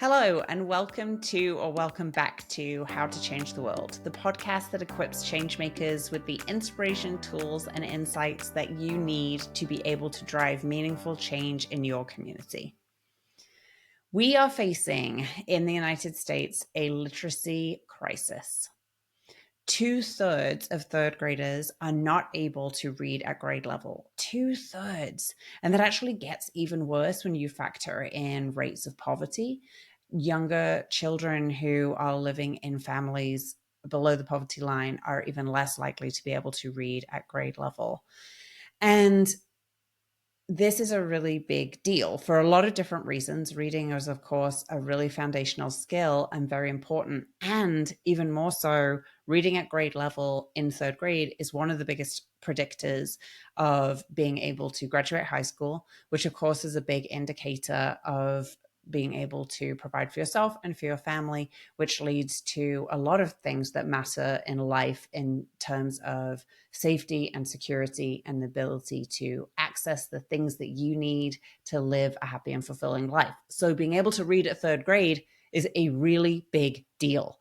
Hello, and welcome back to How to Change the World, the podcast that equips changemakers with the inspiration, tools, and insights that you need to be able to drive meaningful change in your community. We are facing in the United States a literacy crisis. 2/3 of third graders are not able to read at grade level. 2/3. And that actually gets even worse when you factor in rates of poverty. Younger children who are living in families below the poverty line are even less likely to be able to read at grade level. And this is a really big deal for a lot of different reasons. Reading is, of course, a really foundational skill and very important. And even more so, reading at grade level in third grade is one of the biggest predictors of being able to graduate high school, which, of course, is a big indicator of being able to provide for yourself and for your family, which leads to a lot of things that matter in life in terms of safety and security and the ability to access the things that you need to live a happy and fulfilling life. So being able to read at third grade is a really big deal.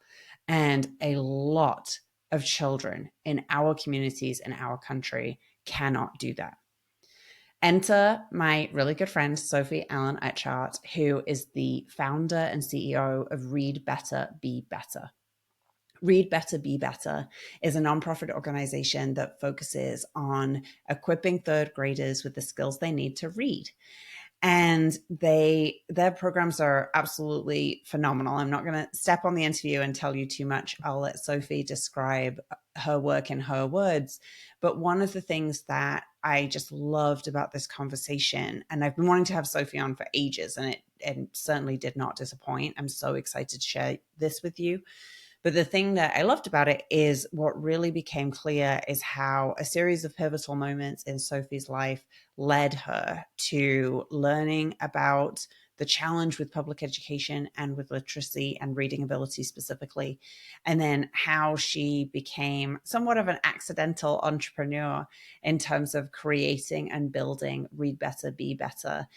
And a lot of children in our communities in our country cannot do that. Enter my really good friend, Sophie Allen Etchart, who is the founder and CEO of Read Better, Be Better. Read Better, Be Better is a nonprofit organization that focuses on equipping third graders with the skills they need to read. And their programs are absolutely phenomenal. I'm not going to step on the interview and tell you too much. I'll let Sophie describe her work in her words. But one of the things that I just loved about this conversation, and I've been wanting to have Sophie on for ages, and it certainly did not disappoint. I'm so excited to share this with you. But the thing that I loved about it is what really became clear is how a series of pivotal moments in Sophie's life led her to learning about the challenge with public education and with literacy and reading ability specifically, and then how she became somewhat of an accidental entrepreneur in terms of creating and building Read Better, Be Better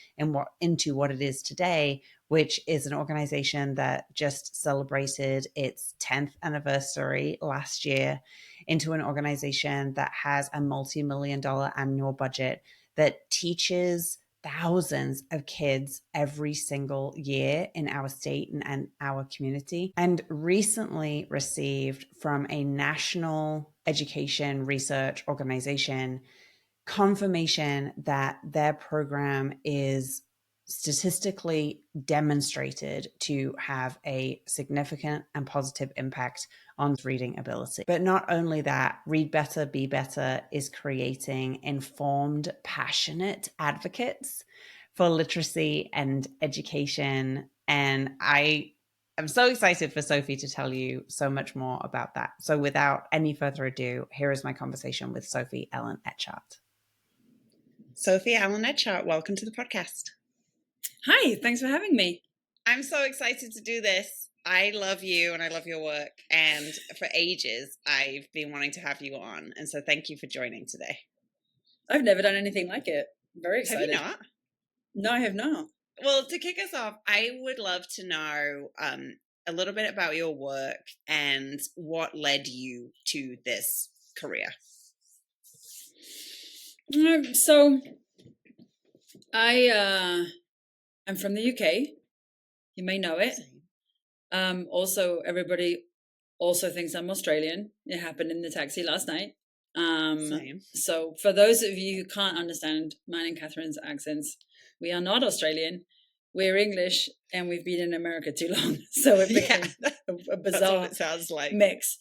into what it is today, which is an organization that just celebrated its 10th anniversary last year, into an organization that has a multi-million-dollar annual budget that teaches thousands of kids every single year in our state and our community, and recently received from a national education research organization confirmation that their program is statistically demonstrated to have a significant and positive impact on reading ability. But not only that, Read Better, Be Better is creating informed, passionate advocates for literacy and education. And I'm so excited for Sophie to tell you so much more about that. So without any further ado, here is my conversation with Sophie Allen Etchart. Sophie Allen Etchart, welcome to the podcast. Hi, thanks for having me. I'm so excited to do this. I love you and I love your work. And for ages, I've been wanting to have you on. And so thank you for joining today. I've never done anything like it. Very excited. Have you not? No, I have not. Well, to kick us off, I would love to know a little bit about your work and what led you to this career. So I'm from the UK. You may know it. Also, everybody also thinks I'm Australian. It happened in the taxi last night. Same. So for those of you who can't understand mine and Catherine's accents, we are not Australian. We're English, and we've been in America too long. So it became a bizarre That's what it sounds like. mix.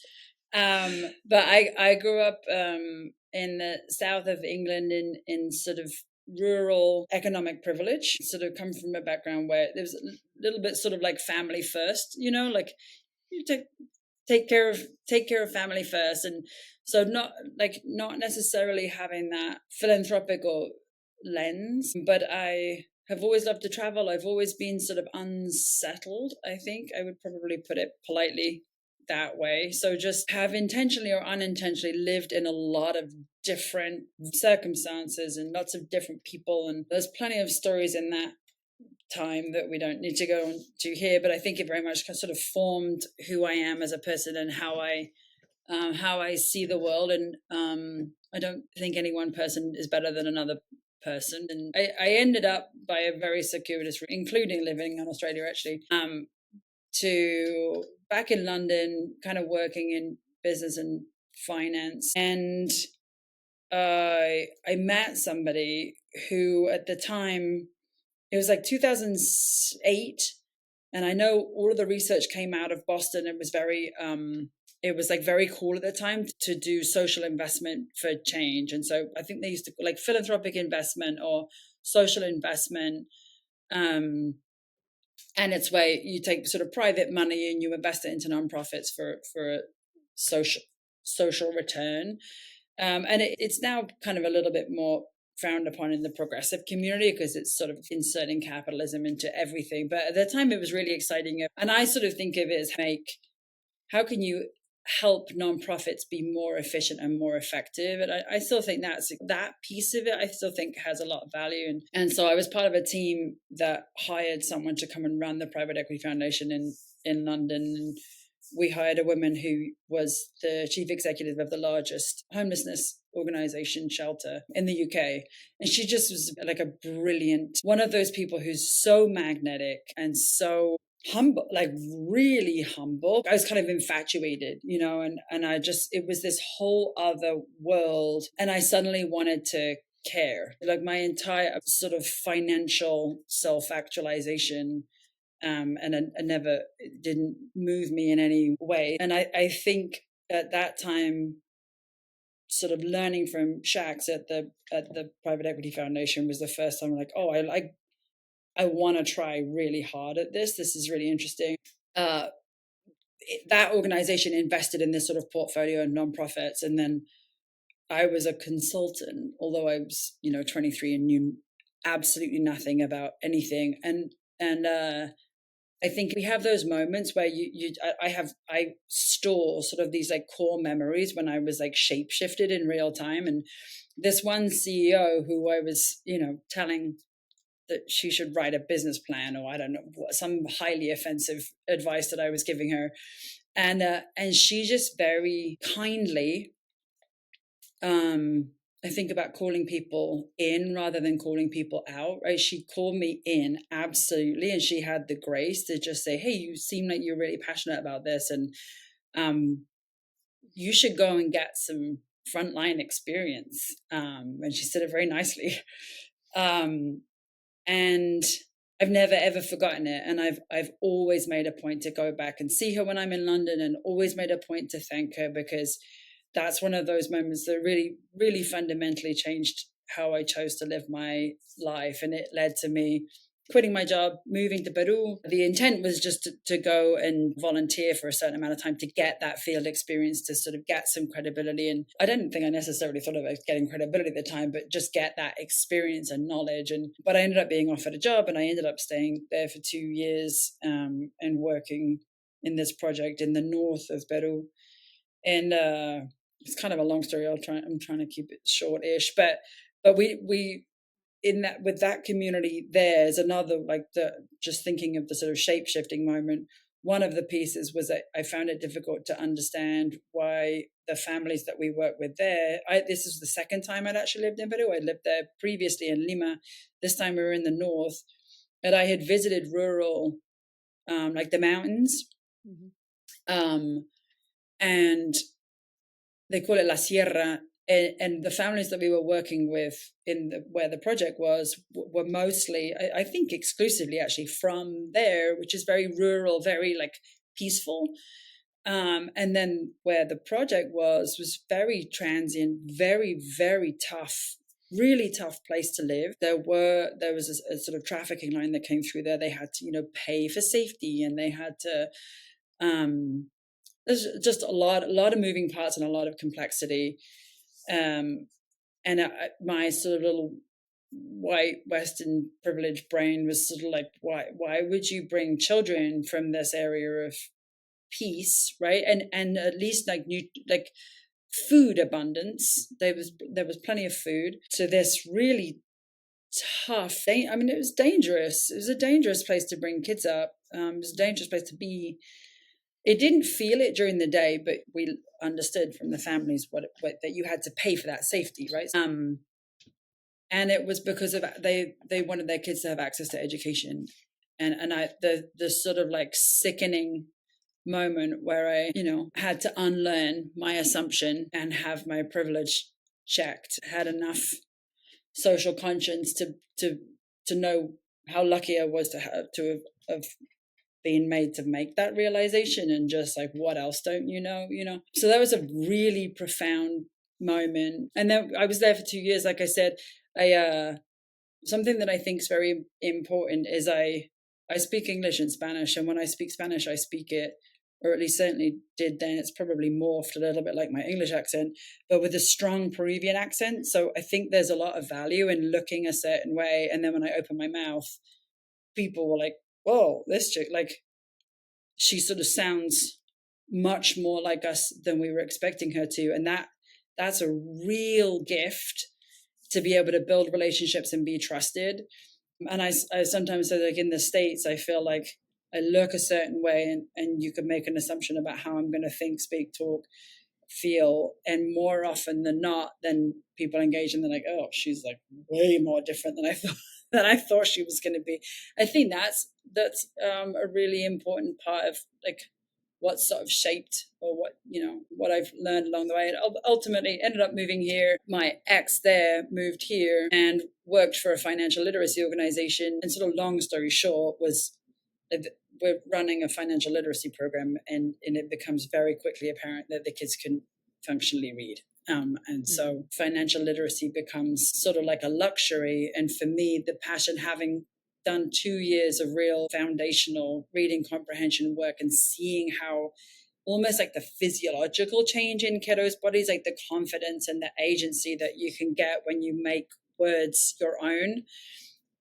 But I grew up in the south of England in sort of rural economic privilege, sort of come from a background where there was a little bit sort of like family first, like you take care of family first. And so not necessarily having that philanthropic or lens, but I have always loved to travel. I've always been sort of unsettled, I think I would probably put it politely that way. So just have intentionally or unintentionally lived in a lot of different circumstances and lots of different people. And there's plenty of stories in that time that we don't need to go into here, but I think it very much sort of formed who I am as a person and how I see the world. And I don't think any one person is better than another person. And I ended up by a very circuitous route, including living in Australia actually, to back in London, kind of working in business and finance. And I met somebody who at the time, it was like 2008, and I know all of the research came out of Boston. It was very very cool at the time to do social investment for change. And so I think they used to like philanthropic investment or social investment. And it's where you take sort of private money and you invest it into nonprofits for a social return. And it's now kind of a little bit more frowned upon in the progressive community because it's sort of inserting capitalism into everything. But at the time, it was really exciting. And I sort of think of it as how can you help nonprofits be more efficient and more effective? And I still think that piece of it, I still think has a lot of value. And so I was part of a team that hired someone to come and run the private equity foundation in London. And we hired a woman who was the chief executive of the largest homelessness organization shelter in the UK. And she just was like a brilliant, one of those people who's so magnetic and so humble, like really humble. I was kind of infatuated, and I just, it was this whole other world. And I suddenly wanted to care. Like my entire sort of financial self-actualization and it never didn't move me in any way. And I think at that time, sort of learning from Shax at the private equity foundation was the first time I'm like, oh, I want to try really hard at this. This is really interesting. That organization invested in this sort of portfolio of nonprofits, and then I was a consultant, although I was 23 and knew absolutely nothing about anything. And I think we have those moments where I store sort of these like core memories when I was like shape-shifted in real time. And this one CEO who I was, telling that she should write a business plan, or I don't know, some highly offensive advice that I was giving her. And she just very kindly, I think about calling people in rather than calling people out, right? She called me in, absolutely. And she had the grace to just say, hey, you seem like you're really passionate about this. And you should go and get some frontline experience. And she said it very nicely. And I've never, ever forgotten it. And I've always made a point to go back and see her when I'm in London, and always made a point to thank her, because that's one of those moments that really, really fundamentally changed how I chose to live my life. And it led to me quitting my job, moving to Peru. The intent was just to go and volunteer for a certain amount of time to get that field experience, to sort of get some credibility. And I didn't think I necessarily thought about getting credibility at the time, but just get that experience and knowledge. But I ended up being offered a job, and I ended up staying there for 2 years and working in this project in the north of Peru. And it's kind of a long story. I'm trying to keep it short-ish, but we in that, with that community, there's another, like, just thinking of the sort of shape-shifting moment. One of the pieces was that I found it difficult to understand why the families that we work with there. This is the second time I'd actually lived in Peru. I lived there previously in Lima. This time we were in the north, and I had visited rural, like the mountains, and they call it La Sierra. And the families that we were working with where the project was were mostly, I think exclusively actually, from there, which is very rural, very like peaceful. And then where the project was very transient, very, very tough, really tough place to live. There was a sort of trafficking line that came through there. They had to, pay for safety, and they had to, there's just a lot of moving parts and a lot of complexity. And my sort of little white Western privileged brain was sort of like, why would you bring children from this area of peace, right? And at least like food abundance, there was plenty of food, to this really tough. I mean, it was dangerous. It was a dangerous place to bring kids up. It was a dangerous place to be. It didn't feel it during the day, but we understood from the families what that you had to pay for that safety, right? And it was because of they wanted their kids to have access to education, and the sort of like sickening moment where I had to unlearn my assumption and have my privilege checked. Had enough social conscience to know how lucky I was to have been made to make that realization, and just like, what else don't you know? So that was a really profound moment. And then I was there for 2 years. Like I said, something that I think is very important is I speak English and Spanish, and when I speak Spanish, I speak it, or at least certainly did then. It's probably morphed a little bit like my English accent, but with a strong Peruvian accent. So I think there's a lot of value in looking a certain way, and then when I open my mouth, people were like, "Whoa, this chick, like, she sort of sounds much more like us than we were expecting her to," and that's a real gift, to be able to build relationships and be trusted. And I sometimes say, like, in the States, I feel like I look a certain way, and you can make an assumption about how I'm going to think, speak, talk, feel. And more often than not, then people engage and they're like, "Oh, she's like way more different than I thought she was going to be." I think that's a really important part of like what sort of shaped, or what I've learned along the way. And ultimately ended up moving here. My ex there moved here and worked for a financial literacy organization. And sort of long story short was, we're running a financial literacy program, and it becomes very quickly apparent that the kids can functionally read. And so financial literacy becomes sort of like a luxury. And for me, the passion, having done 2 years of real foundational reading comprehension work and seeing how almost like the physiological change in kiddos' bodies, like the confidence and the agency that you can get when you make words your own,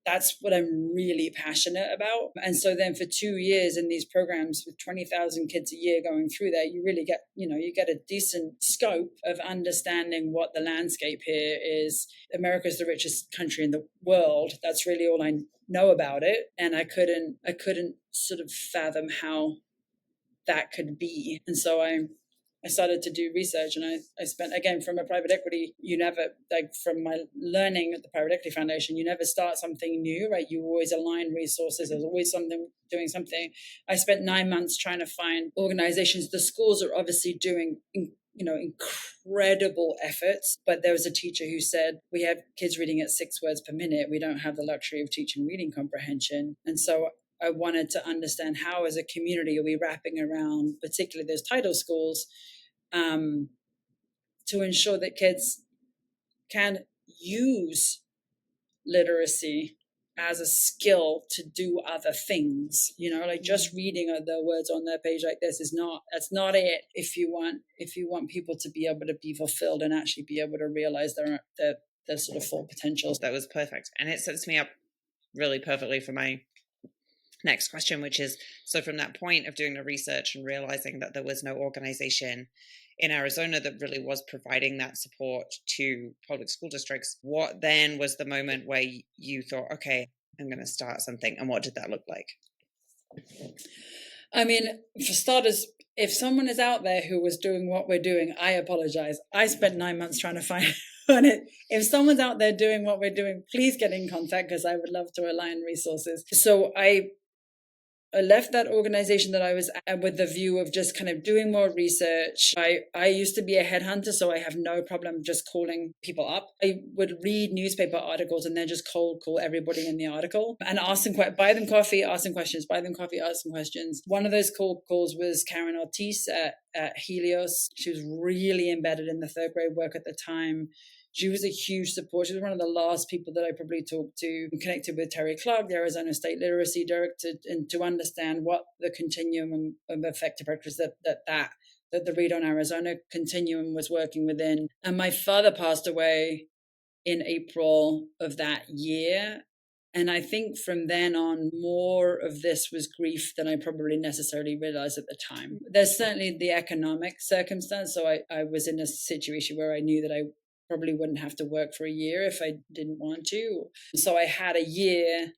that's what I'm really passionate about. And so then for 2 years in these programs with 20,000 kids a year going through there, you really get, you get a decent scope of understanding what the landscape here is. America's the richest country in the world. That's really all I know about it. And I couldn't sort of fathom how that could be. And so I started to do research, and I spent, again, from a private equity, you never, like from my learning at the Private Equity Foundation, you never start something new, right? You always align resources. There's always something doing something. I spent 9 months trying to find organizations. The schools are obviously doing incredible efforts, but there was a teacher who said, "We have kids reading at 6 words per minute. We don't have the luxury of teaching reading comprehension." And so I wanted to understand, how as a community are we wrapping around particularly those title schools to ensure that kids can use literacy as a skill to do other things. Like just reading the words on their page like this that's not it. If you want people to be able to be fulfilled and actually be able to realize their sort of full potential. That was perfect, and it sets me up really perfectly for my next question, which is, so from that point of doing the research and realizing that there was no organization in Arizona that really was providing that support to public school districts, what then was the moment where you thought, okay, I'm going to start something? And what did that look like? I mean, for starters, if someone is out there who was doing what we're doing, I apologize. I spent 9 months trying to find it. If someone's out there doing what we're doing, please get in contact, because I would love to align resources. So I left that organization that I was at with the view of just kind of doing more research. I used to be a headhunter, so I have no problem just calling people up. I would read newspaper articles and then just cold call everybody in the article and ask them, buy them coffee, ask them questions, buy them coffee, ask them questions. One of those cold calls was Karen Ortiz at Helios. She was really embedded in the third grade work at the time. She was a huge support. She was one of the last people that I probably talked to, connected with Terry Clark, the Arizona State Literacy Director, and to understand what the continuum of effective practice that the Read on Arizona continuum was working within. And my father passed away in April of that year. And I think from then on, more of this was grief than I probably necessarily realized at the time. There's certainly the economic circumstance. So I was in a situation where I knew that I probably wouldn't have to work for a year if I didn't want to. So I had a year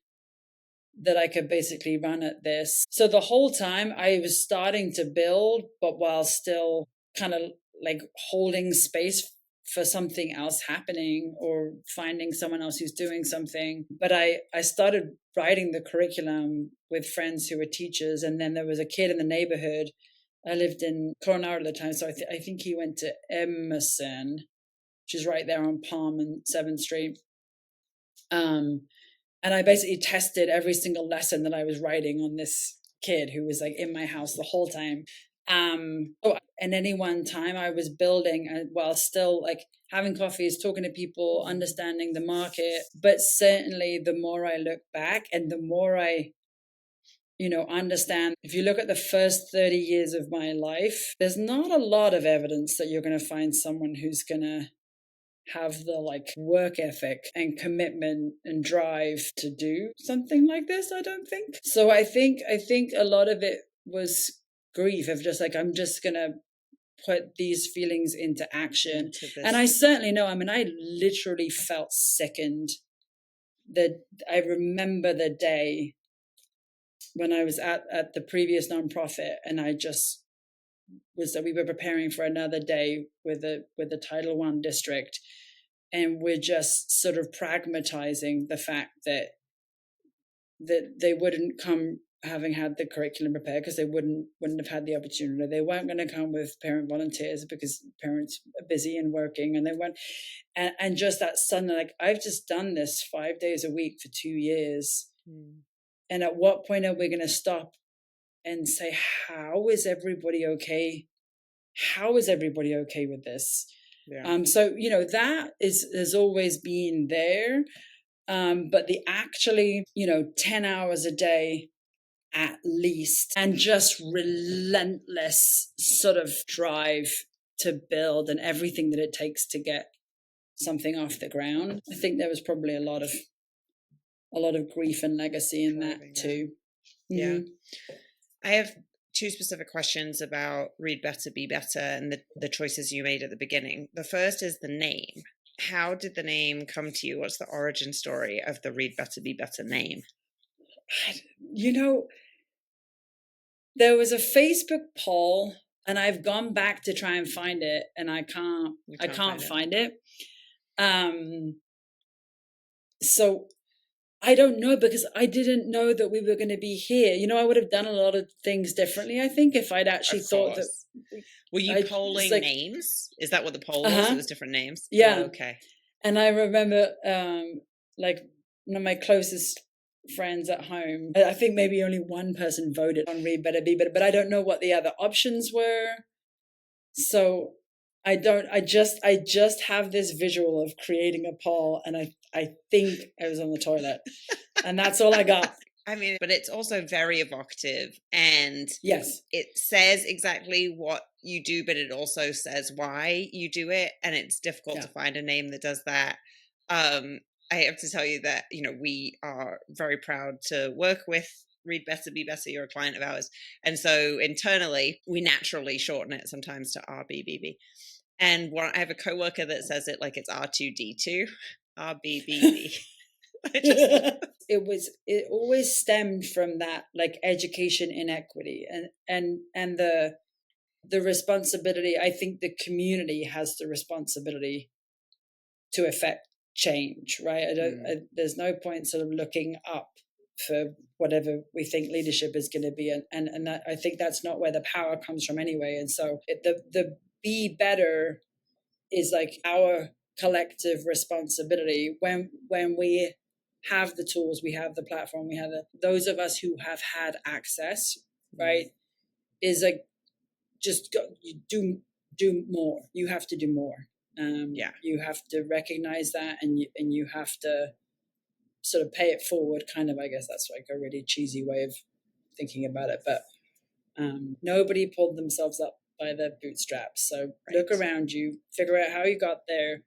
that I could basically run at this. So the whole time I was starting to build, but while still kind of like holding space for something else happening or finding someone else who's doing something. But I started writing the curriculum with friends who were teachers. And then there was a kid in the neighborhood. I lived in Coronado at the time. So I think he went to Emerson, which is right there on Palm and 7th Street. And I basically tested every single lesson that I was writing on this kid who was like in my house the whole time. And any one time I was building while still like having coffees, talking to people, understanding the market. But certainly the more I look back and the more I, understand, if you look at the first 30 years of my life, there's not a lot of evidence that you're going to find someone who's going to have the like work ethic and commitment and drive to do something like this, I don't think. So I think a lot of it was grief of just like, I'm just going to put these feelings into action. And I certainly know, I mean, I literally felt sickened. I remember the day when I was at the previous nonprofit and I just was that we were preparing for another day with the Title I district, and we're just sort of pragmatizing the fact that they wouldn't come having had the curriculum prepared because they wouldn't have had the opportunity. They weren't going to come with parent volunteers because parents are busy and working, and they weren't. And just that sudden, like, I've just done this 5 days a week for 2 years. And at what point are we going to stop and say, how is everybody okay? How is everybody okay with this? Yeah. So, that has always been there. But the actually, 10 hours a day at least, and just relentless sort of drive to build and everything that it takes to get something off the ground. I think there was probably a lot of grief and legacy in that too. Yeah. Mm-hmm. I have 2 specific questions about Read Better, Be Better and the choices you made at the beginning. The first is the name. How did the name come to you? What's the origin story of the Read Better, Be Better name? There was a Facebook poll, and I've gone back to try and find it, and I can't find it. So I don't know, because I didn't know that we were going to be here. I would have done a lot of things differently, I think, if I'd actually thought that. Were you polling names? Is that what the poll was? It was different names? Yeah. Oh, okay. And I remember one of my closest friends at home, I think maybe only one person voted on Read Better, Be Better, but I don't know what the other options were. So I just have this visual of creating a poll, and I think I was on the toilet, and that's all I got. I mean, but it's also very evocative, and yes, it says exactly what you do, but it also says why you do it, and it's difficult to find a name that does that. I have to tell you that, we are very proud to work with Read Better, Be Better. You're a client of ours. And so internally, we naturally shorten it sometimes to RBBB. And I have a coworker that says it like it's R2D2, RBBB. It always stemmed from that, like, education inequity and the responsibility. I think the community has the responsibility to affect change, right? There's no point sort of looking up for whatever we think leadership is going to be, and that, I think that's not where the power comes from anyway. And so the be better is like our collective responsibility when we have the tools, we have the platform, we have those of us who have had access, right? Is like, just do more. You have to do more. You have to recognize that, and you have to sort of pay it forward, kind of. I guess that's like a really cheesy way of thinking about it, but nobody pulled themselves up by their bootstraps. So look around you, figure out how you got there,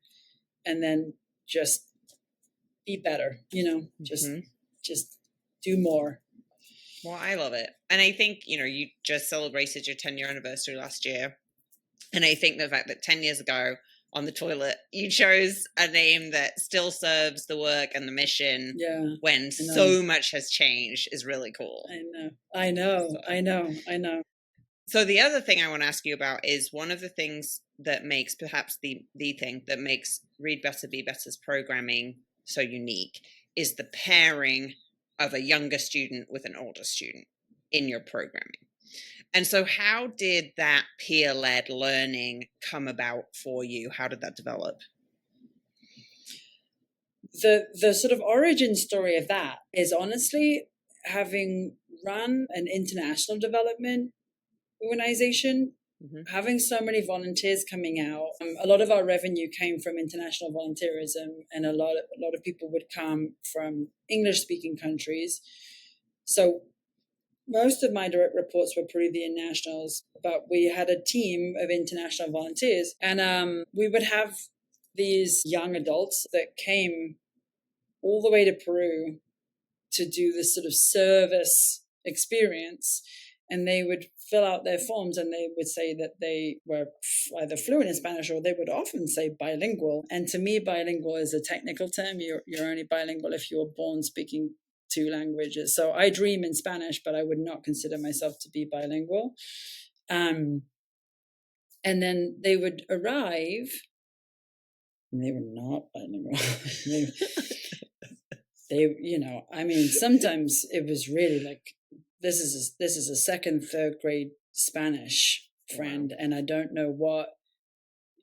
and then just be better. Just do more. Well, I love it, and I think you just celebrated your 10-year anniversary last year, and I think the fact that 10 years ago on the toilet. You chose a name that still serves the work and the mission when so much has changed is really cool. I know. So the other thing I want to ask you about is one of the things that makes perhaps the thing that makes Read Better, Be Better's programming so unique is the pairing of a younger student with an older student in your programming. And so how did that peer-led learning come about for you? How did that develop? The sort of origin story of that is honestly having run an international development organization, having so many volunteers coming out. A lot of our revenue came from international volunteerism, and a lot of people would come from English-speaking countries. So most of my direct reports were Peruvian nationals, but we had a team of international volunteers, and we would have these young adults that came all the way to Peru to do this sort of service experience. And they would fill out their forms and they would say that they were either fluent in Spanish or they would often say bilingual. And to me, bilingual is a technical term. You're only bilingual if you were born speaking 2 languages. So I dream in Spanish, but I would not consider myself to be bilingual. And then they would arrive and they were not bilingual. they sometimes it was really like, this is a second, third grade Spanish friend, and I don't know what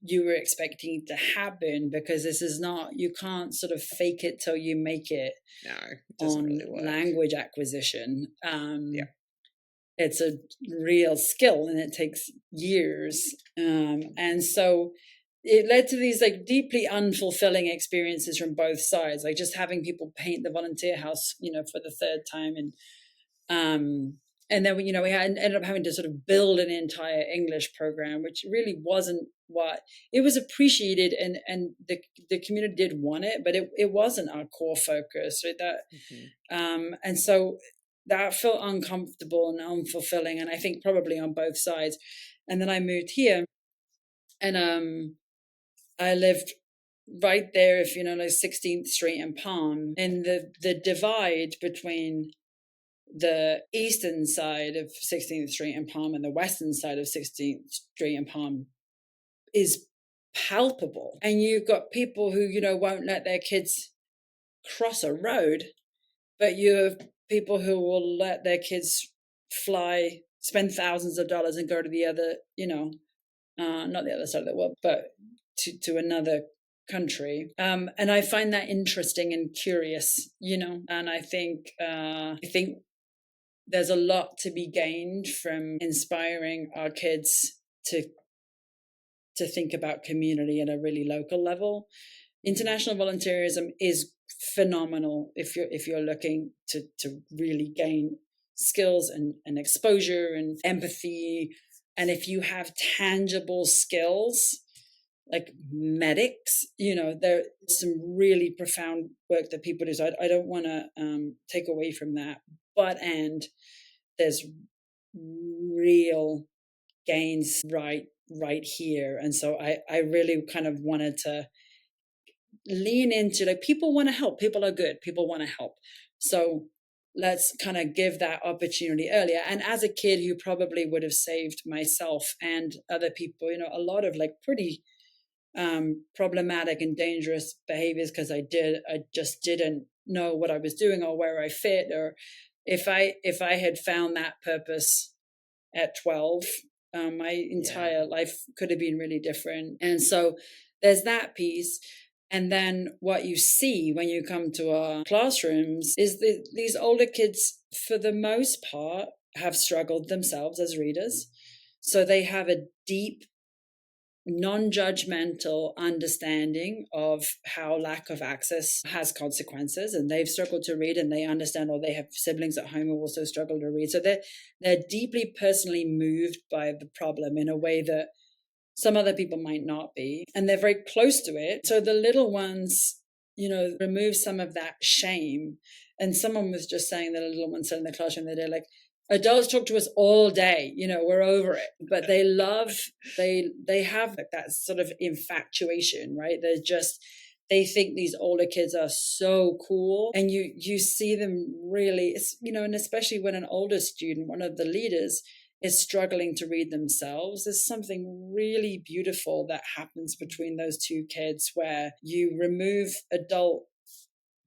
you were expecting to happen, because this is not, you can't sort of fake it till you make it. No, it doesn't really work. Language acquisition. It's a real skill and it takes years. And so it led to these like deeply unfulfilling experiences from both sides, like just having people paint the volunteer house, for the 3rd time. And then, we ended up having to sort of build an entire English program, which really wasn't what it was appreciated. And the community did want it, but it wasn't our core focus. Right? And so that felt uncomfortable and unfulfilling. And I think probably on both sides. And then I moved here and, I lived right there, if you know, like 16th Street and Palm, and the divide between the eastern side of 16th Street and Palm and the western side of 16th Street and Palm is palpable. And you've got people who, won't let their kids cross a road, but you have people who will let their kids fly, spend thousands of dollars and go to the other, not the other side of the world, but to another country. And I find that interesting and curious, and I think there's a lot to be gained from inspiring our kids to think about community at a really local level. International volunteerism is phenomenal if you're looking to really gain skills and exposure and empathy. And if you have tangible skills like medics, there's some really profound work that people do. So I don't want to take away from that. And there's real gains right here. And so I really kind of wanted to lean into, like, people want to help. People are good. People want to help. So let's kind of give that opportunity earlier. And as a kid who probably would have saved myself and other people, a lot of like pretty problematic and dangerous behaviors because I just didn't know what I was doing or where I fit, or if I had found that purpose at 12, my entire life could have been really different. And so there's that piece. And then what you see when you come to our classrooms is that these older kids, for the most part, have struggled themselves as readers. So they have a deep, non-judgmental understanding of how lack of access has consequences, and they've struggled to read, and they understand, or they have siblings at home who also struggle to read. So they're deeply personally moved by the problem in a way that some other people might not be, and they're very close to it. So the little ones, remove some of that shame. And someone was just saying that a little one said in the classroom that they're like, adults talk to us all day, we're over it, but they have like that sort of infatuation, right? They think these older kids are so cool, and you see them really, and especially when an older student, one of the leaders, is struggling to read themselves, there's something really beautiful that happens between those two kids, where you remove adult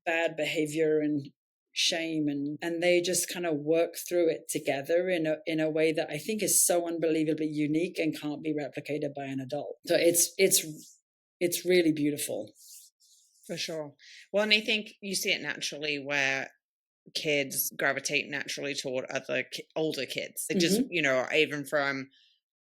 bad behavior and shame, and they just kind of work through it together in a way that I think is so unbelievably unique and can't be replicated by an adult. So it's really beautiful. For sure. Well, and I think you see it naturally where kids gravitate naturally toward other older kids. It just, even from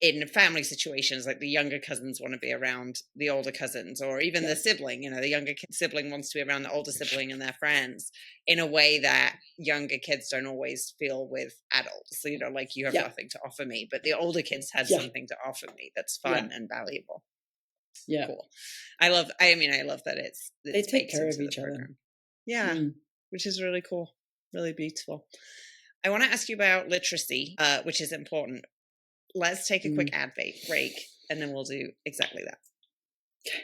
in family situations, like the younger cousins want to be around the older cousins, or even the sibling, the younger sibling wants to be around the older sibling and their friends in a way that younger kids don't always feel with adults. So, like, you have nothing to offer me, but the older kids had something to offer me that's fun and valuable. Yeah. Cool. I love that it's they take care of each other. Yeah. Which is really cool. Really beautiful. I want to ask you about literacy, which is important. Let's take a quick ad break, and then we'll do exactly that. Okay.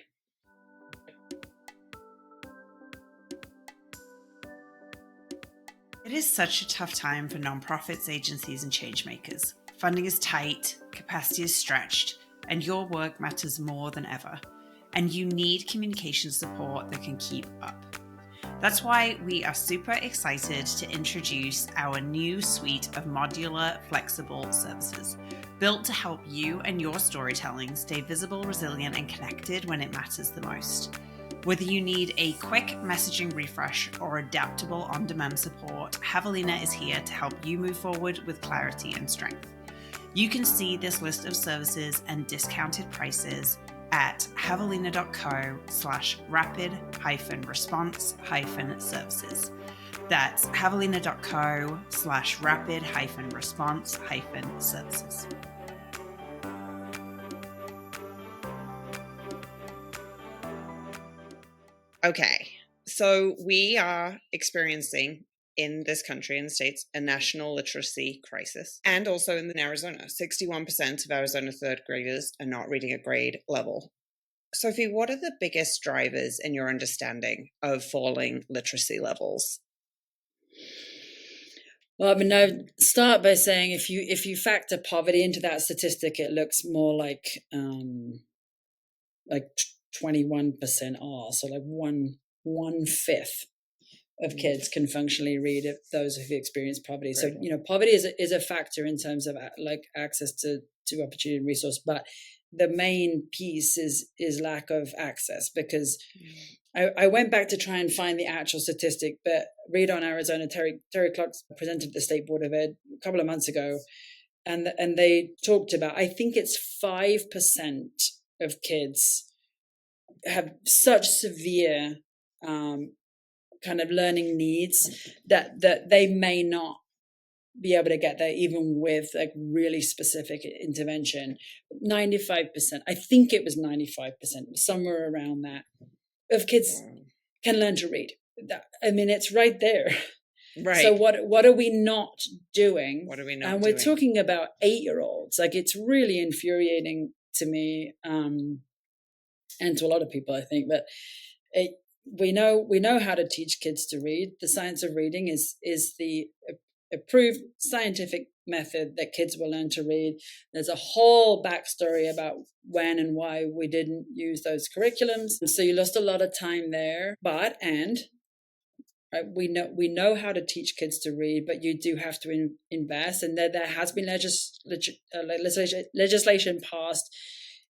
It is such a tough time for nonprofits, agencies, and changemakers. Funding is tight, capacity is stretched, and your work matters more than ever. And you need communication support that can keep up. That's why we are super excited to introduce our new suite of modular, flexible services, built to help you and your storytelling stay visible, resilient, and connected when it matters the most. Whether you need a quick messaging refresh or adaptable on-demand support, Javelina is here to help you move forward with clarity and strength. You can see this list of services and discounted prices at javelina.co/rapid-response-services. That's javelina.co/rapid-response-services. Okay, so we are experiencing in this country, in the States, a national literacy crisis. And also in Arizona, 61% of Arizona third graders are not reading at grade level. Sophie, what are the biggest drivers in your understanding of falling literacy levels? Well, I'd start by saying if you factor poverty into that statistic, it looks more like 21% are, so like one fifth of kids can functionally read, if those who've experienced poverty. So, poverty is a factor in terms of like access to opportunity and resource, but the main piece is lack of access, because I went back to try and find the actual statistic, but Read on Arizona, Terry Clark presented at the State Board of Ed a couple of months ago, and they talked about, I think it's 5% of kids have such severe kind of learning needs that they may not be able to get there even with like really specific intervention. 95%, I think it was 95%, somewhere around that, of kids can learn to read. It's right there. Right. So what are we not doing? What are we not doing? And we're talking about 8-year-olds. Like, it's really infuriating to me, and to a lot of people, I think. But we know how to teach kids to read. The science of reading is the approved scientific method that kids will learn to read. There's a whole backstory about when and why we didn't use those curriculums. So you lost a lot of time there. But we know how to teach kids to read, but you do have to invest. And there has been legislation passed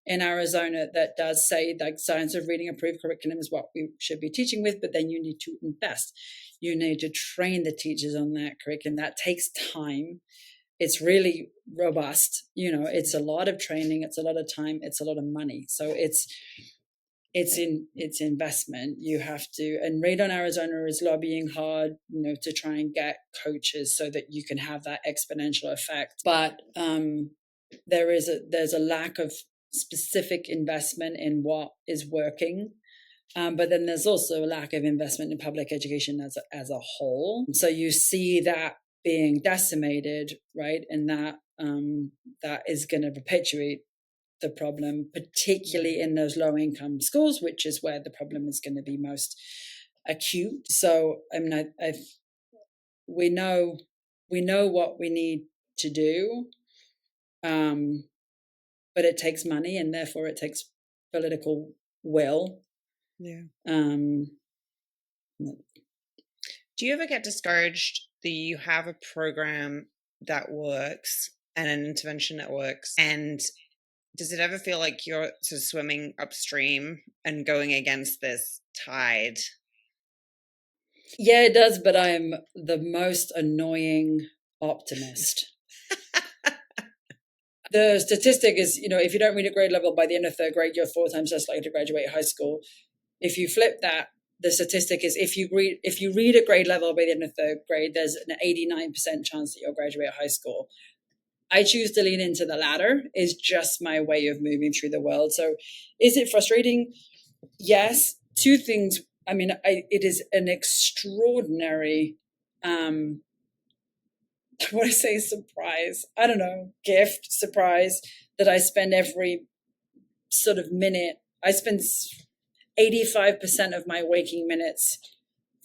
in Arizona that does say like science of reading approved curriculum is what we should be teaching with, but then you need to invest. You need to train the teachers on that curriculum. That takes time. It's really robust. It's a lot of training. It's a lot of time. It's a lot of money. So it's investment. You have to, and Read on Arizona is lobbying hard, to try and get coaches so that you can have that exponential effect. But there's a lack of specific investment in what is working. But then there's also a lack of investment in public education as a whole. So you see that being decimated, right? And that is going to perpetuate the problem, particularly in those low income schools, which is where the problem is going to be most acute. So I mean, we know what we need to do, but it takes money, and therefore it takes political will. Yeah. Do you ever get discouraged that you have a program that works and an intervention that works, and does it ever feel like you're sort of swimming upstream and going against this tide? Yeah, it does, but I am the most annoying optimist. The statistic is, if you don't read a grade level by the end of third grade, you're 4 times less likely to graduate high school. If you flip that, the statistic is if you read a grade level by the end of third grade, there's an 89% chance that you'll graduate high school. I choose to lean into the latter. Is just my way of moving through the world. So is it frustrating? Yes. 2 things. I mean, it is an extraordinary, what I say, surprise. I don't know, gift, surprise that I spend every sort of minute. I spend 85% of my waking minutes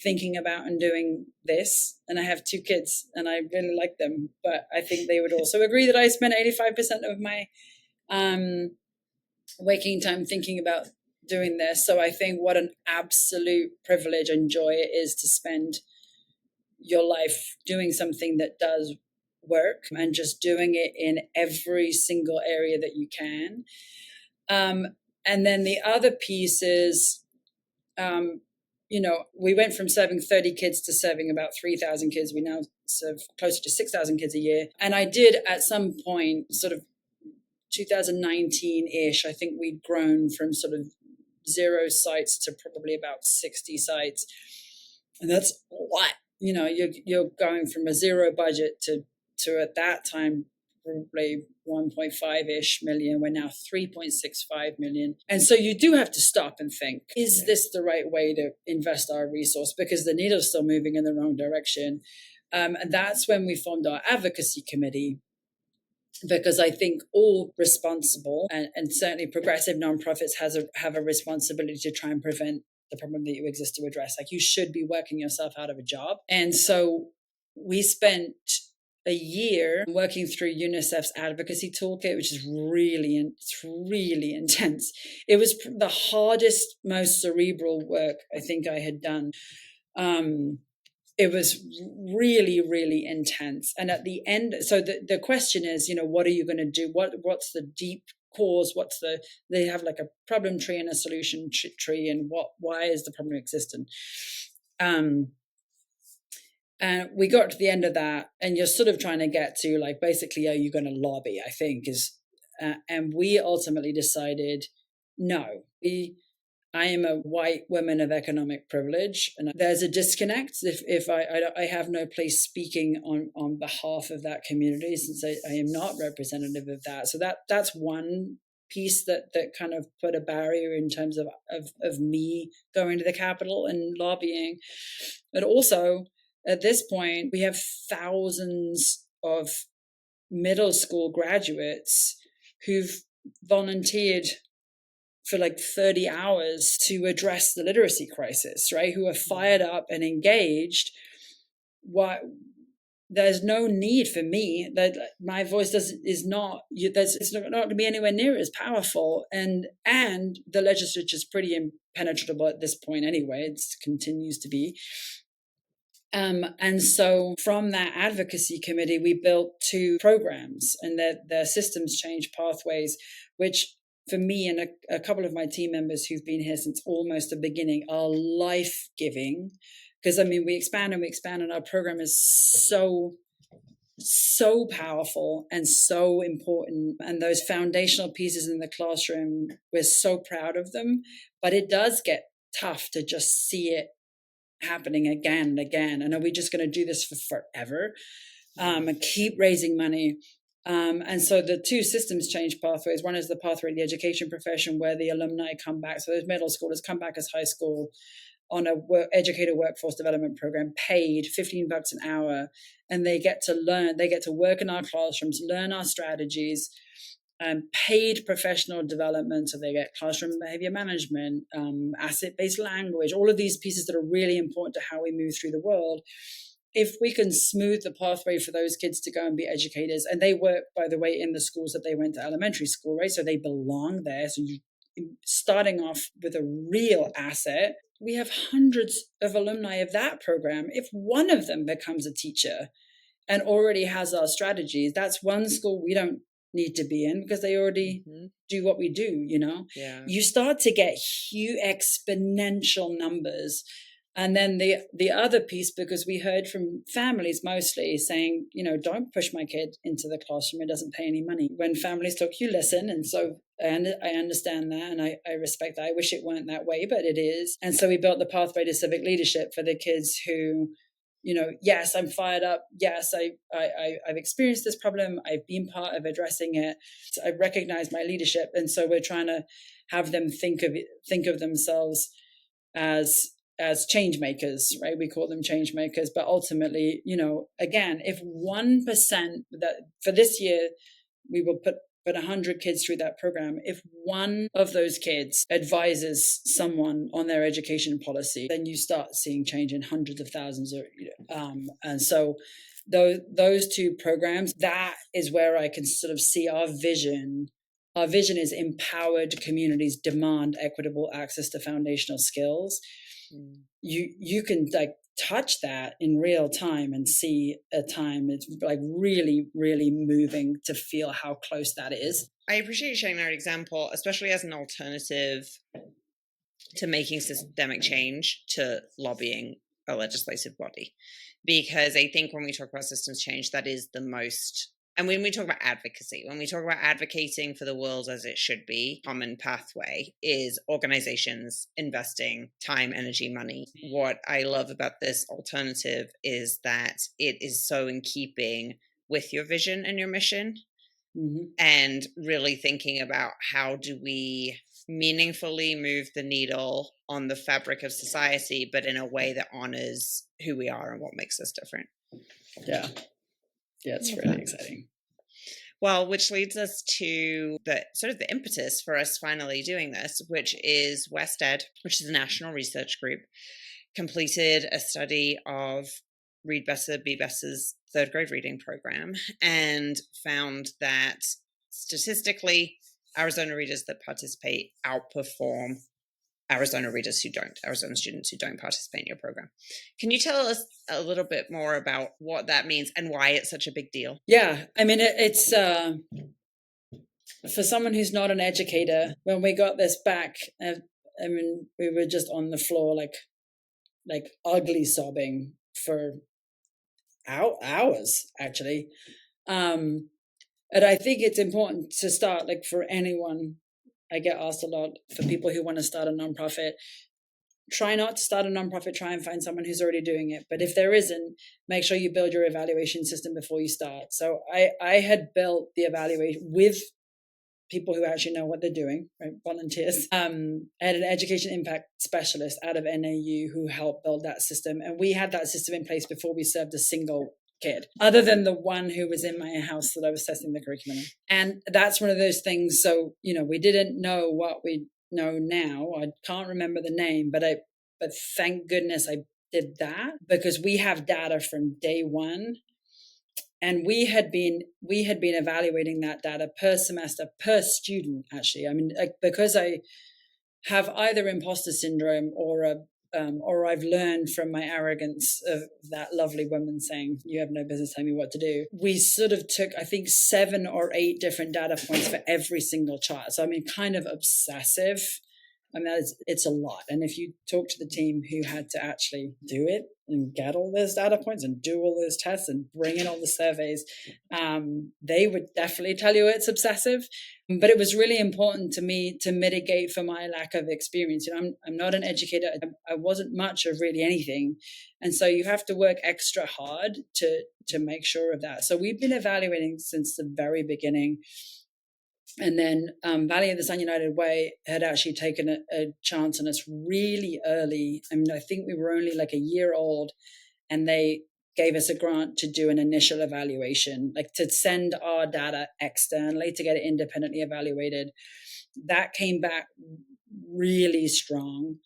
thinking about and doing this. And I have 2 kids and I really like them, but I think they would also agree that I spend 85% of my waking time thinking about doing this. So I think what an absolute privilege and joy it is to spend your life doing something that does work and just doing it in every single area that you can. And then the other piece is, we went from serving 30 kids to serving about 3,000 kids. We now serve closer to 6,000 kids a year. And I did at some point, sort of 2019-ish, I think we'd grown from sort of 0 sites to probably about 60 sites. And that's a lot. You're going from a 0 budget to at that time, probably 1.5-ish million. We're now 3.65 million. And so you do have to stop and think, is this the right way to invest our resource? Because the needle's still moving in the wrong direction. And that's when we formed our advocacy committee, because I think all responsible and certainly progressive nonprofits have a responsibility to try and prevent the problem that you exist to address. Like, you should be working yourself out of a job. And so we spent a year working through UNICEF's advocacy toolkit, which is really intense. It was the hardest, most cerebral work I think I had done. It was really, really intense. And at the end, so the question is, what are you going to do? What's the deep cause? They have like a problem tree and a solution tree, and why is the problem existent? And we got to the end of that, and you're sort of trying to get to, like, basically, are you going to lobby, I think is, and we ultimately decided, no, I am a white woman of economic privilege, and there's a disconnect if I have no place speaking on behalf of that community, since I am not representative of that. So that's one piece that kind of put a barrier in terms of me going to the Capitol and lobbying. But also, at this point, we have thousands of middle school graduates who've volunteered for like 30 hours to address the literacy crisis, right? Who are fired up and engaged. There's no need for me, that my voice it's not going to be anywhere near as powerful. And the legislature is pretty impenetrable at this point anyway. It continues to be. And so from that advocacy committee, we built 2 programs, and they're systems change pathways, which for me and a couple of my team members who've been here since almost the beginning are life-giving. Because, I mean, we expand, and our program is so powerful and so important. And those foundational pieces in the classroom, we're so proud of them. But it does get tough to just see it happening again and again. And are we just going to do this for forever and keep raising money? And so the 2 systems change pathways. One is the pathway to the education profession, where the alumni come back. So those middle schoolers come back as high school on a educator workforce development program, paid $15 an hour, and they get to learn, they get to work in our classrooms, learn our strategies, paid professional development. So they get classroom behavior management, asset-based language, all of these pieces that are really important to how we move through the world. If we can smooth the pathway for those kids to go and be educators, and they work, by the way, in the schools that they went to elementary school, right? So they belong there. So you starting off with a real asset. We have hundreds of alumni of that program. If one of them becomes a teacher and already has our strategies, that's one school we don't need to be in because they already do what we do, you know? Yeah. You start to get huge exponential numbers. And then the other piece, because we heard from families mostly saying, you know, don't push my kid into the classroom. It doesn't pay any money. When families talk, you listen. And so I understand that, and I respect that. I wish it weren't that way, but it is. And so we built the pathway to civic leadership for the kids who, you know, yes, I'm fired up. Yes, I've experienced this problem. I've been part of addressing it. So I recognize my leadership. And so we're trying to have them think of themselves as change makers, right? We call them change makers, but ultimately, you know, again, if 1% that for this year, we will put 100 kids through that program. If one of those kids advises someone on their education policy, then you start seeing change in hundreds of thousands. And so those two programs, that is where I can sort of see our vision. Our vision is empowered communities demand equitable access to foundational skills. You can like touch that in real time and see a time. It's like really, really moving to feel how close that is. I appreciate you sharing that example, especially as an alternative to making systemic change to lobbying a legislative body. Because I think when we talk about systems change, that is the most, and when we talk about advocacy, when we talk about advocating for the world as it should be, common pathway is organizations investing time, energy, money. What I love about this alternative is that it is so in keeping with your vision and your mission, and really thinking about how do we meaningfully move the needle on the fabric of society, but in a way that honors who we are and what makes us different. Yeah, it's really exciting. Well, which leads us to the sort of the impetus for us finally doing this, which is WestEd, which is a national research group, completed a study of Read Better, Be Better's third grade reading program and found that statistically, Arizona readers that participate outperform Arizona readers who don't, Arizona students who don't participate in your program. Can you tell us a little bit more about what that means and why it's such a big deal? Yeah, I mean, it's for someone who's not an educator, when we got this back, I mean, we were just on the floor, like ugly sobbing for hours, actually. And I think it's important to start, like for anyone, I get asked a lot for people who want to start a nonprofit, try not to start a nonprofit, try and find someone who's already doing it. But if there isn't, make sure you build your evaluation system before you start. So I had built the evaluation with people who actually know what they're doing, right? Volunteers. I had an education impact specialist out of NAU who helped build that system. And we had that system in place before we served a single kid, other than the one who was in my house that I was testing the curriculum. And that's one of those things. So, you know, we didn't know what we know now. I can't remember the name, but thank goodness I did that, because we have data from day one. And we had been evaluating that data per semester, per student, actually. I mean, because I have either imposter syndrome or I've learned from my arrogance of that lovely woman saying, you have no business telling me what to do. We sort of took, I think, 7 or 8 different data points for every single child. So, I mean, kind of obsessive. I mean, it's a lot. And if you talk to the team who had to actually do it and get all those data points and do all those tests and bring in all the surveys, they would definitely tell you it's obsessive. But it was really important to me to mitigate for my lack of experience. You know, I'm not an educator. I wasn't much of really anything. And so you have to work extra hard to make sure of that. So we've been evaluating since the very beginning. And then Valley of the Sun United Way had actually taken a chance on us really early. I mean, I think we were only like a year old, and they gave us a grant to do an initial evaluation, like to send our data externally to get it independently evaluated. That came back really strong.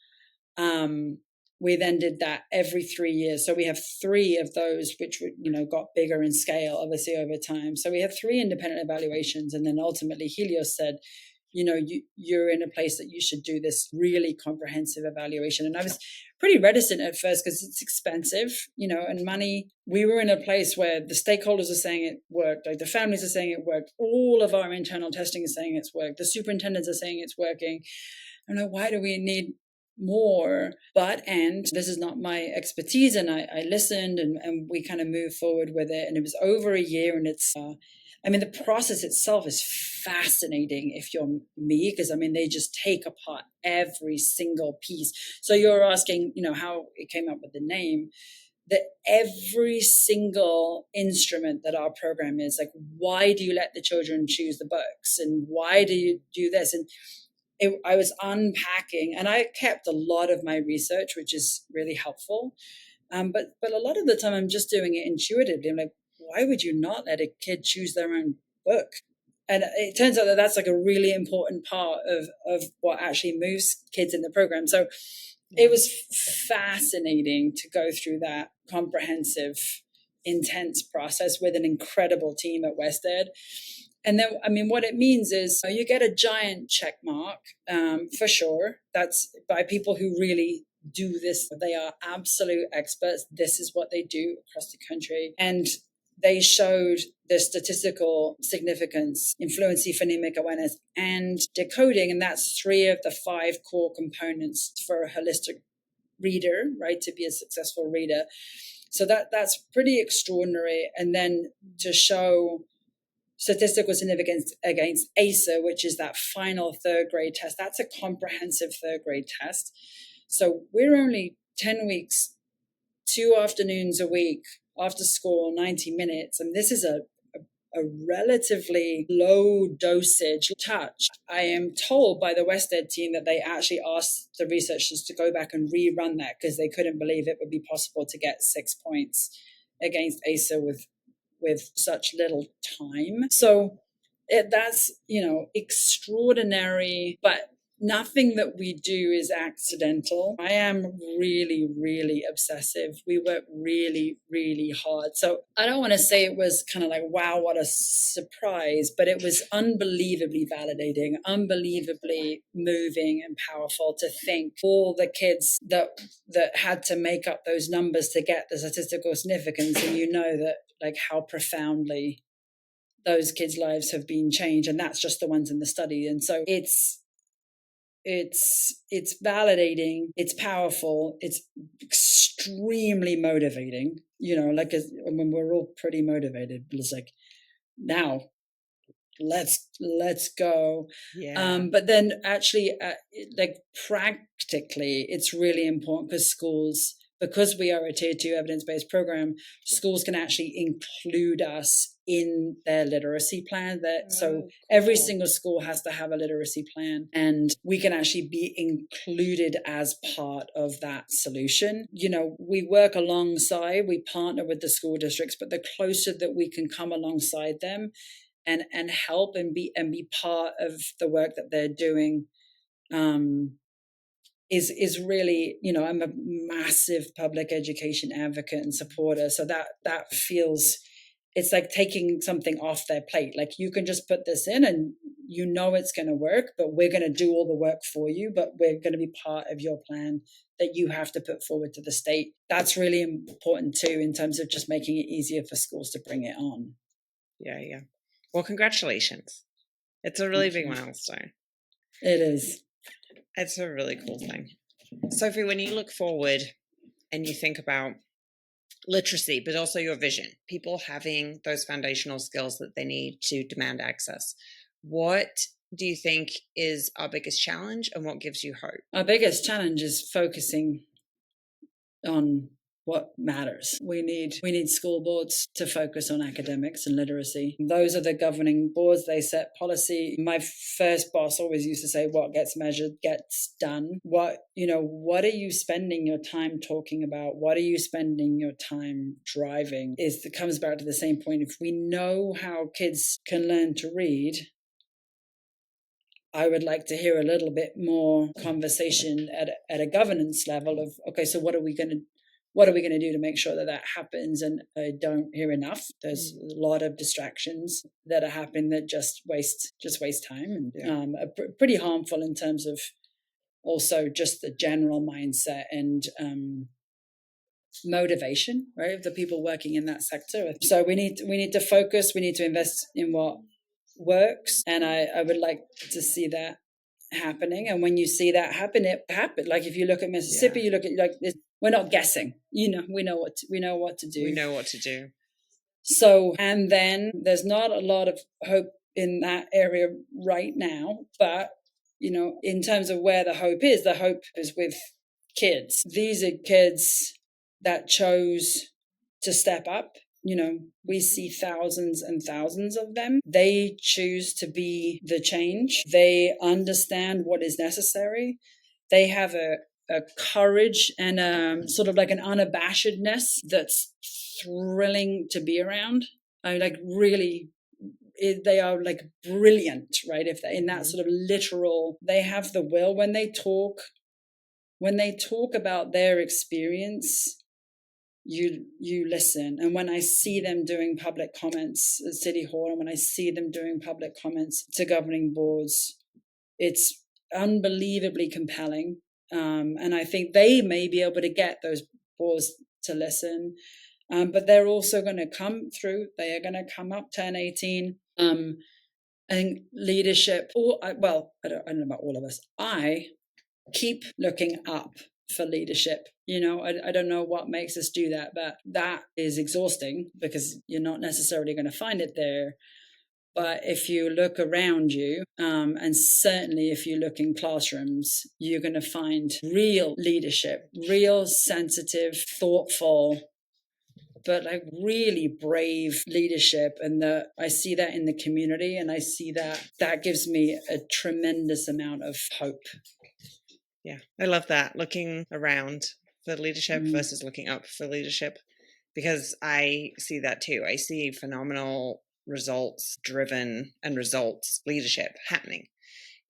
We then did that every 3 years. So we have 3 of those, which got bigger in scale, obviously, over time. So we have 3 independent evaluations. And then ultimately Helios said, you're in a place that you should do this really comprehensive evaluation. And I was pretty reticent at first because it's expensive, and money. We were in a place where the stakeholders are saying it worked, like the families are saying it worked. All of our internal testing is saying it's worked. The superintendents are saying it's working. I don't know, why do we need more? And this is not my expertise, and I listened, and we kind of moved forward with it, and it was over a year. And it's the process itself is fascinating if you're me, because they just take apart every single piece. So you're asking how it came up with the name. That every single instrument that our program is, like, why do you let the children choose the books, and why do you do this? And I was unpacking, and I kept a lot of my research, which is really helpful. But a lot of the time I'm just doing it intuitively. I'm like, why would you not let a kid choose their own book? And it turns out that that's like a really important part of what actually moves kids in the program. So it was fascinating to go through that comprehensive, intense process with an incredible team at West Ed. And then, what it means is you get a giant check mark, for sure. That's by people who really do this. They are absolute experts. This is what they do across the country. And they showed the statistical significance in fluency, phonemic awareness, and decoding. And that's 3 of the 5 core components for a holistic reader, right, to be a successful reader. So that's pretty extraordinary. And then to show statistical significance against ACER, which is that final 3rd grade test. That's a comprehensive 3rd grade test. So we're only 10 weeks, 2 afternoons a week, after school, 90 minutes. And this is a relatively low dosage touch. I am told by the West Ed team that they actually asked the researchers to go back and rerun that because they couldn't believe it would be possible to get 6 points against ACER with such little time. So that's, extraordinary, but nothing that we do is accidental. I am really, really obsessive. We work really, really hard. So I don't want to say it was kind of like, wow, what a surprise, but it was unbelievably validating, unbelievably moving and powerful to think all the kids that had to make up those numbers to get the statistical significance. And that, like, how profoundly those kids' lives have been changed. And that's just the ones in the study. And so it's validating, it's powerful, it's extremely motivating, when we're all pretty motivated, but it's like, now let's go. But then actually like practically it's really important because we are a tier 2 evidence-based program, schools can actually include us in their literacy plan. So every single school has to have a literacy plan, and we can actually be included as part of that solution. We work alongside, we partner with the school districts, but the closer that we can come alongside them and help and be part of the work that they're doing, is really, I'm a massive public education advocate and supporter. So that feels, it's like taking something off their plate. Like, you can just put this in and it's going to work, but we're going to do all the work for you, but we're going to be part of your plan that you have to put forward to the state. That's really important too, in terms of just making it easier for schools to bring it on. Yeah. Well, congratulations. It's a really big milestone. It is. It's a really cool thing. Sophie, when you look forward and you think about literacy, but also your vision, people having those foundational skills that they need to demand access, what do you think is our biggest challenge and what gives you hope? Our biggest challenge is focusing on what matters. We need school boards to focus on academics and literacy. Those are the governing boards. They set policy. My first boss always used to say, what gets measured gets done. What are you spending your time talking about? What are you spending your time driving? It comes back to the same point. If we know how kids can learn to read, I would like to hear a little bit more conversation at a governance level of, okay, so what are we going to do to make sure that happens? And I don't hear enough. There's a lot of distractions that are happening that just waste time, and are pretty harmful in terms of also just the general mindset and motivation, right, of the people working in that sector. So we need to focus. We need to invest in what works, and I would like to see that happening. And when you see that happen, it happens. Like if you look at Mississippi, you look at we're not guessing. We know what to do. We know what to do. So, and then there's not a lot of hope in that area right now, but in terms of where the hope is with kids. These are kids that chose to step up. We see thousands and thousands of them. They choose to be the change. They understand what is necessary. They have a courage and sort of like an unabashedness that's thrilling to be around. They are like brilliant, right? If they're in that sort of literal, they have the will. When they talk about their experience, you listen. And when I see them doing public comments at City Hall, and when I see them doing public comments to governing boards, it's unbelievably compelling. And I think they may be able to get those boards to listen. But they're also going to come through. They are going to come up, turn 18. I think leadership, I don't know about all of us. I keep looking up for leadership. I don't know what makes us do that, but that is exhausting because you're not necessarily going to find it there. But if you look around you, and certainly if you look in classrooms, you're going to find real leadership, real sensitive, thoughtful, but like really brave leadership. And I see that in the community, and I see that gives me a tremendous amount of hope. Yeah, I love that. Looking around for leadership versus looking up for leadership, because I see that too. I see phenomenal results-driven and results leadership happening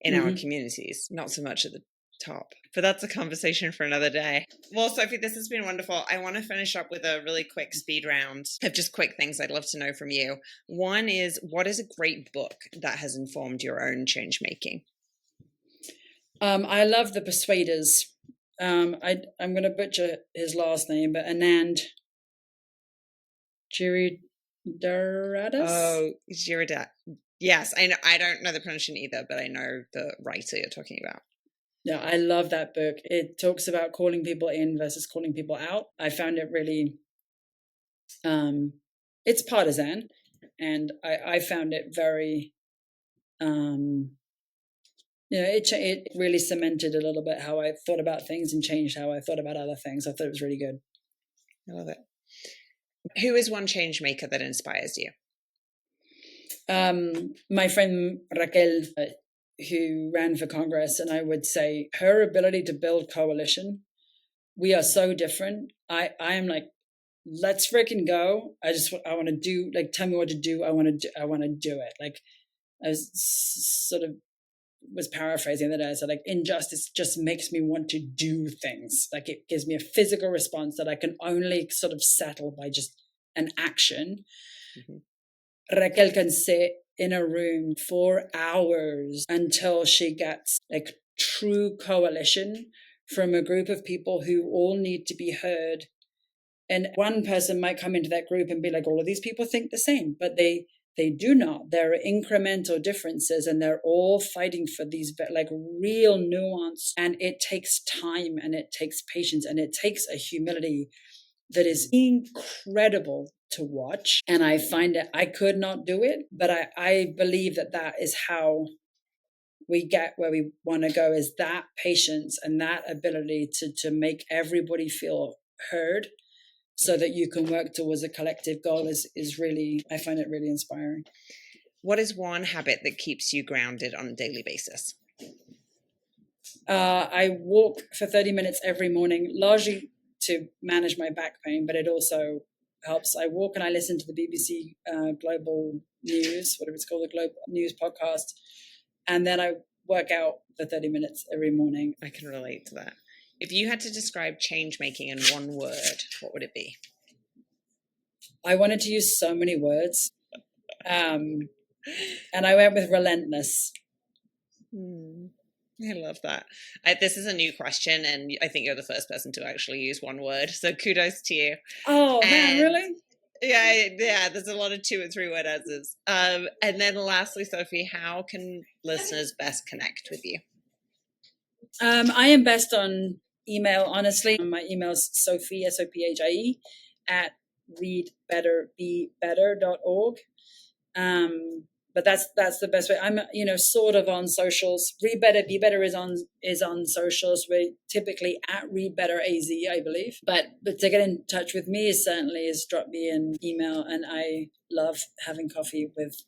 in our communities, not so much at the top. But that's a conversation for another day. Well, Sophie, this has been wonderful. I want to finish up with a really quick speed round of just quick things I'd love to know from you. One is, what is a great book that has informed your own change making? I love The Persuaders. I'm going to butcher his last name, but Anand Giridharadas. Oh, Giridharadas. Yes, I know. I don't know the pronunciation either, but I know the writer you're talking about. Yeah, I love that book. It talks about calling people in versus calling people out. I found it really, it's partisan, and I found it very, it really cemented a little bit how I thought about things and changed how I thought about other things. I thought it was really good. I love it. Who is one change maker that inspires you? My friend Raquel, who ran for Congress, and I would say her ability to build coalition. We are so different. I am like, let's freaking go. I want to do, like, tell me what to do. I want to do it. Like, I was paraphrasing that. I said, like, injustice just makes me want to do things. Like, it gives me a physical response that I can only sort of settle by just an action. Raquel can sit in a room for hours until she gets like true coalition from a group of people who all need to be heard. And one person might come into that group and be like, all of these people think the same, but they do not. There are incremental differences, and they're all fighting for these like real nuance. And it takes time, and it takes patience, and it takes a humility that is incredible to watch. And I find it, I could not do it, but I believe that is how we get where we want to go, is that patience and that ability to make everybody feel heard so that you can work towards a collective goal is really, I find it really inspiring. What is one habit that keeps you grounded on a daily basis? I walk for 30 minutes every morning, largely to manage my back pain, but it also helps. I walk and I listen to the BBC Global News, whatever it's called, the Global News podcast, and then I work out for 30 minutes every morning. I can relate to that. If you had to describe change making in one word, what would it be? I wanted to use so many words, and I went with relentless. I love that. This is a new question, and I think you're the first person to actually use one word. So kudos to you. Oh, man, really? Yeah. There's a lot of 2 and 3 word answers. And then lastly, Sophie, how can listeners best connect with you? I am best on email, honestly. My email is Sophie, Sophie, at readbetterbebetter.org. But that's the best way. I'm, sort of on socials. Read Better, Be Better is on socials. We're typically at Read Better AZ, I believe. But to get in touch with me is drop me an email, and I love having coffee with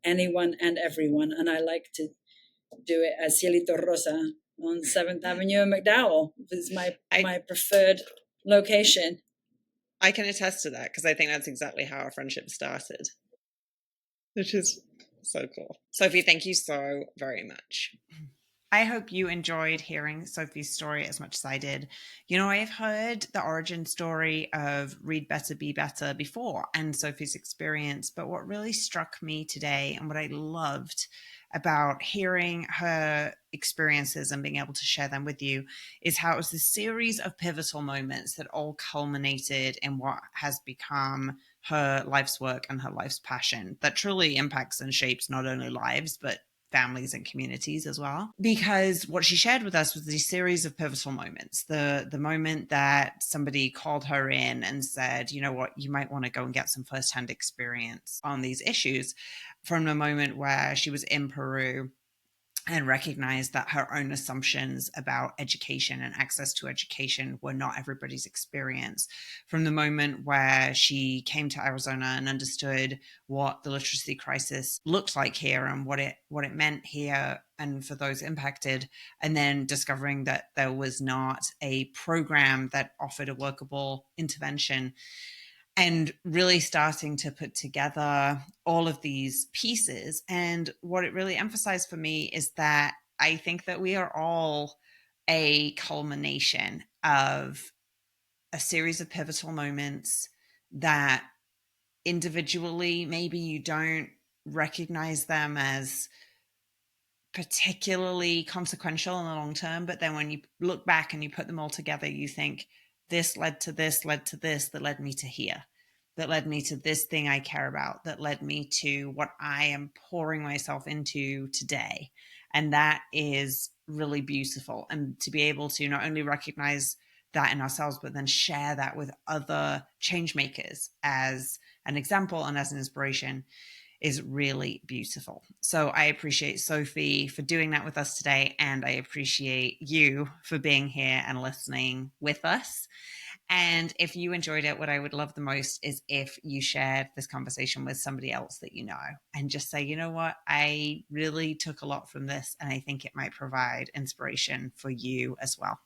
anyone and everyone. And I like to do it at Cielito Rosa on 7th Avenue in McDowell. It's my preferred location. I can attest to that because I think that's exactly how our friendship started, which is so cool. Sophie, thank you so very much. I hope you enjoyed hearing Sophie's story as much as I did. I've heard the origin story of Read Better, Be Better before and Sophie's experience, but what really struck me today and what I loved about hearing her experiences and being able to share them with you is how it was this series of pivotal moments that all culminated in what has become her life's work and her life's passion that truly impacts and shapes not only lives, but families and communities as well. Because what she shared with us was these series of pivotal moments. The moment that somebody called her in and said, you know what, you might want to go and get some firsthand experience on these issues, from the moment where she was in Peru and recognized that her own assumptions about education and access to education were not everybody's experience. From the moment where she came to Arizona and understood what the literacy crisis looked like here and what it meant here and for those impacted, and then discovering that there was not a program that offered a workable intervention, and really starting to put together all of these pieces. And what it really emphasized for me is that I think that we are all a culmination of a series of pivotal moments that individually, maybe you don't recognize them as particularly consequential in the long term, but then when you look back and you put them all together, you think this led to this, that led me to here, that led me to this thing I care about, that led me to what I am pouring myself into today. And that is really beautiful. And to be able to not only recognize that in ourselves, but then share that with other change makers as an example and as an inspiration is really beautiful. So I appreciate Sophie for doing that with us today. And I appreciate you for being here and listening with us. And if you enjoyed it, what I would love the most is if you shared this conversation with somebody else that you know and just say, you know what, I really took a lot from this and I think it might provide inspiration for you as well.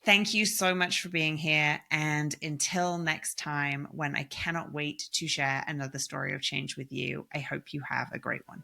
Thank you so much for being here. And until next time, when I cannot wait to share another story of change with you, I hope you have a great one.